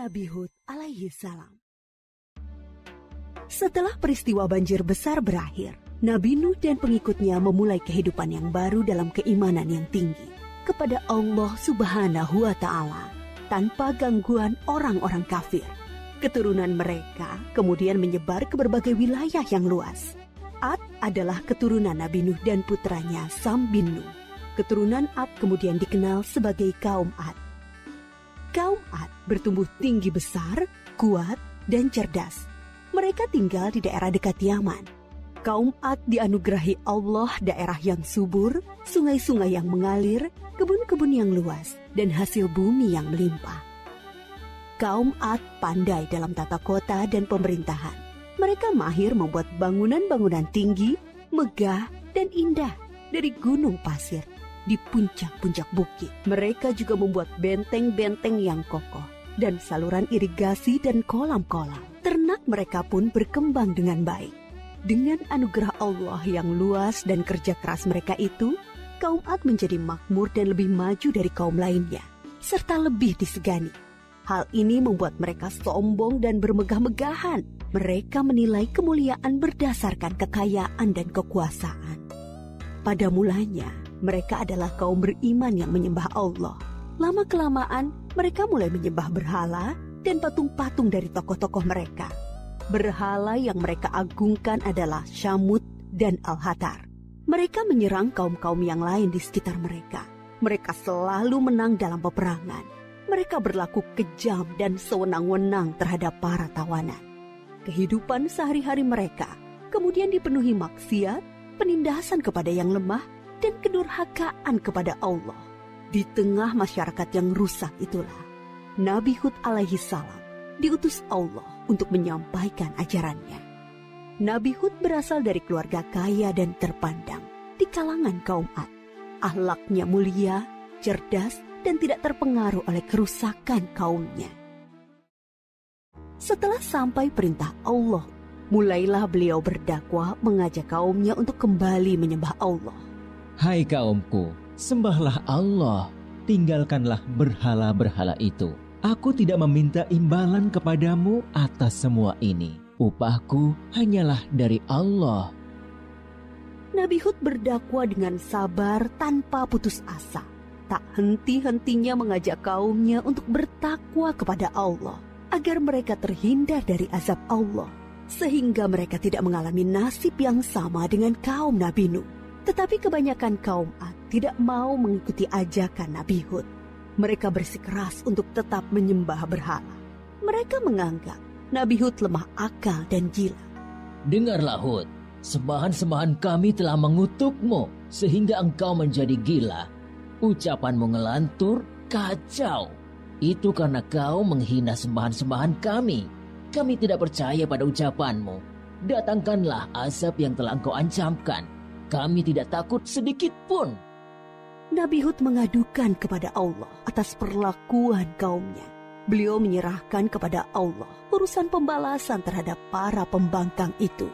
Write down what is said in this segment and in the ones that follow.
Nabi Hud alaihi salam. Setelah peristiwa banjir besar berakhir, Nabi Nuh dan pengikutnya memulai kehidupan yang baru dalam keimanan yang tinggi kepada Allah Subhanahu wa Ta'ala tanpa gangguan orang-orang kafir. Keturunan mereka kemudian menyebar ke berbagai wilayah yang luas. Ad adalah keturunan Nabi Nuh dan putranya Sam bin Nuh. Keturunan Ad kemudian dikenal sebagai kaum Ad. Kaum Ad bertumbuh tinggi besar, kuat, dan cerdas. Mereka tinggal di daerah dekat Yaman. Kaum Ad dianugerahi Allah daerah yang subur, sungai-sungai yang mengalir, kebun-kebun yang luas, dan hasil bumi yang melimpah. Kaum Ad pandai dalam tata kota dan pemerintahan. Mereka mahir membuat bangunan-bangunan tinggi, megah, dan indah dari gunung pasir di puncak-puncak bukit. Mereka juga membuat benteng-benteng yang kokoh dan saluran irigasi dan kolam-kolam. Ternak mereka pun berkembang dengan baik. Dengan anugerah Allah yang luas dan kerja keras mereka itu, kaum Ad menjadi makmur dan lebih maju dari kaum lainnya, serta lebih disegani. Hal ini membuat mereka sombong dan bermegah-megahan. Mereka menilai kemuliaan berdasarkan kekayaan dan kekuasaan. Pada mulanya, mereka adalah kaum beriman yang menyembah Allah. Lama-kelamaan, mereka mulai menyembah berhala dan patung-patung dari tokoh-tokoh mereka. Berhala yang mereka agungkan adalah Syamut dan Al-Hatar. Mereka menyerang kaum-kaum yang lain di sekitar mereka. Mereka selalu menang dalam peperangan. Mereka berlaku kejam dan sewenang-wenang terhadap para tawanan. Kehidupan sehari-hari mereka kemudian dipenuhi maksiat, penindasan kepada yang lemah, dan kedurhakaan kepada Allah. Di tengah masyarakat yang rusak itulah, Nabi Hud alaihi salam diutus Allah untuk menyampaikan ajarannya. Nabi Hud berasal dari keluarga kaya dan terpandang di kalangan kaum Ad. Akhlaknya mulia, cerdas, dan tidak terpengaruh oleh kerusakan kaumnya. Setelah sampai perintah Allah, mulailah beliau berdakwah mengajak kaumnya untuk kembali menyembah Allah. Hai kaumku, sembahlah Allah, tinggalkanlah berhala-berhala itu. Aku tidak meminta imbalan kepadamu atas semua ini. Upahku hanyalah dari Allah. Nabi Hud berdakwah dengan sabar tanpa putus asa. Tak henti-hentinya mengajak kaumnya untuk bertakwa kepada Allah, agar mereka terhindar dari azab Allah, sehingga mereka tidak mengalami nasib yang sama dengan kaum Nabi Nuh. Tetapi kebanyakan kaum Ad tidak mau mengikuti ajakan Nabi Hud. Mereka bersikeras untuk tetap menyembah berhala. Mereka menganggap Nabi Hud lemah akal dan gila. Dengarlah Hud, sembahan-sembahan kami telah mengutukmu sehingga engkau menjadi gila. Ucapanmu ngelantur, kacau. Itu karena kau menghina sembahan-sembahan kami. Kami tidak percaya pada ucapanmu. Datangkanlah azab yang telah engkau ancamkan. Kami tidak takut sedikit pun. Nabi Hud mengadukan kepada Allah atas perlakuan kaumnya. Beliau menyerahkan kepada Allah urusan pembalasan terhadap para pembangkang itu.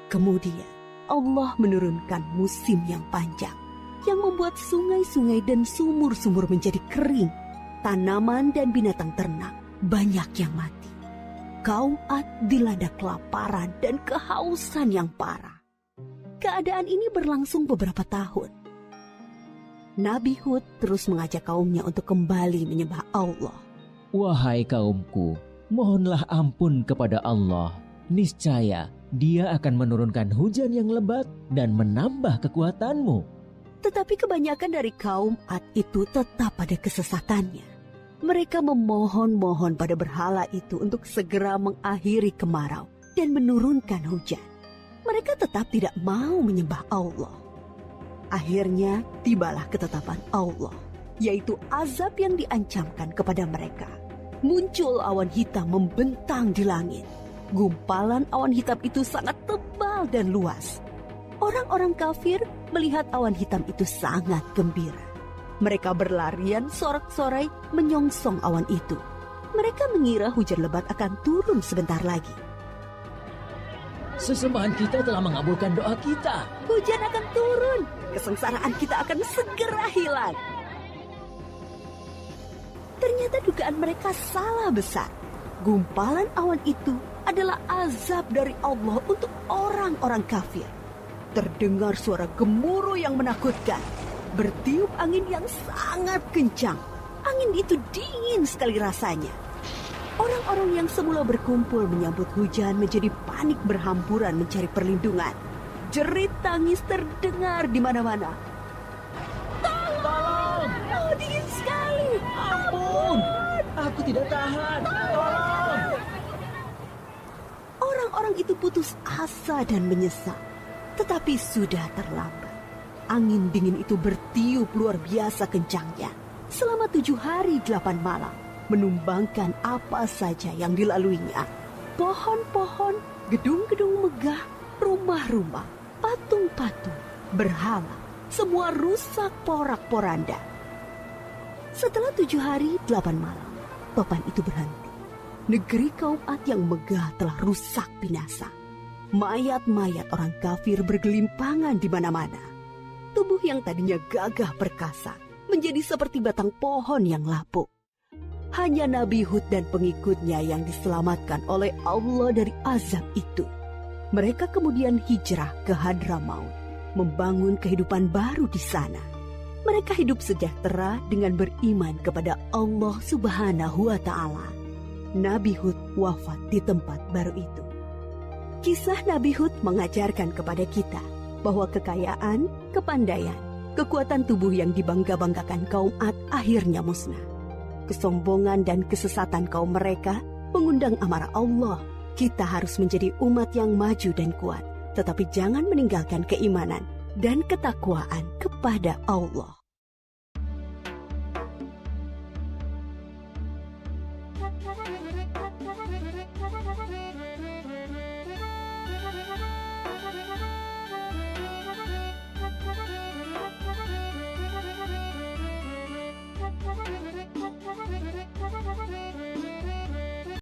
Kemudian Allah menurunkan musim yang panjang, yang membuat sungai-sungai dan sumur-sumur menjadi kering. Tanaman dan binatang ternak banyak yang mati. Kaum Ad dilanda kelaparan dan kehausan yang parah. Keadaan ini berlangsung beberapa tahun. Nabi Hud terus mengajak kaumnya untuk kembali menyembah Allah. Wahai kaumku, mohonlah ampun kepada Allah. Niscaya Dia akan menurunkan hujan yang lebat dan menambah kekuatanmu. Tetapi kebanyakan dari kaum Ad itu tetap pada kesesatannya. Mereka memohon-mohon pada berhala itu untuk segera mengakhiri kemarau dan menurunkan hujan. Mereka tetap tidak mau menyembah Allah. Akhirnya tibalah ketetapan Allah, yaitu azab yang diancamkan kepada mereka. Muncul awan hitam membentang di langit. Gumpalan awan hitam itu sangat tebal dan luas. Orang-orang kafir melihat awan hitam itu sangat gembira. Mereka berlarian sorak-sorai menyongsong awan itu. Mereka mengira hujan lebat akan turun sebentar lagi. Sesembahan kita telah mengabulkan doa kita. Hujan akan turun. Kesengsaraan kita akan segera hilang. Ternyata dugaan mereka salah besar. Gumpalan awan itu adalah azab dari Allah untuk orang-orang kafir. Terdengar suara gemuruh yang menakutkan. Bertiup angin yang sangat kencang. Angin itu dingin sekali rasanya. Orang-orang yang semula berkumpul menyambut hujan menjadi panik berhamburan mencari perlindungan. Jerit tangis terdengar di mana-mana. Tolong! Oh, dingin sekali. Ampun! Aku tidak tahan. Tolong! Orang-orang itu putus asa dan menyesal. Tetapi sudah terlambat. Angin dingin itu bertiup luar biasa kencangnya. Selama 7 hari 8 malam. Menumbangkan apa saja yang dilaluinya. Pohon-pohon, gedung-gedung megah, rumah-rumah, patung-patung, berhala. Semua rusak porak-poranda. Setelah 7 hari 8 malam, topan itu berhenti. Negeri kaum Ad yang megah telah rusak binasa. Mayat-mayat orang kafir bergelimpangan di mana-mana. Tubuh yang tadinya gagah perkasa menjadi seperti batang pohon yang lapuk. Hanya Nabi Hud dan pengikutnya yang diselamatkan oleh Allah dari azab itu. Mereka kemudian hijrah ke Hadramaut, membangun kehidupan baru di sana. Mereka hidup sejahtera dengan beriman kepada Allah Subhanahu wa Ta'ala. Nabi Hud wafat di tempat baru itu. Kisah Nabi Hud mengajarkan kepada kita bahwa kekayaan, kepandaian, kekuatan tubuh yang dibangga-banggakan kaum Ad akhirnya musnah. Kesombongan dan kesesatan kaum mereka mengundang amarah Allah. Kita harus menjadi umat yang maju dan kuat, tetapi jangan meninggalkan keimanan dan ketakwaan kepada Allah.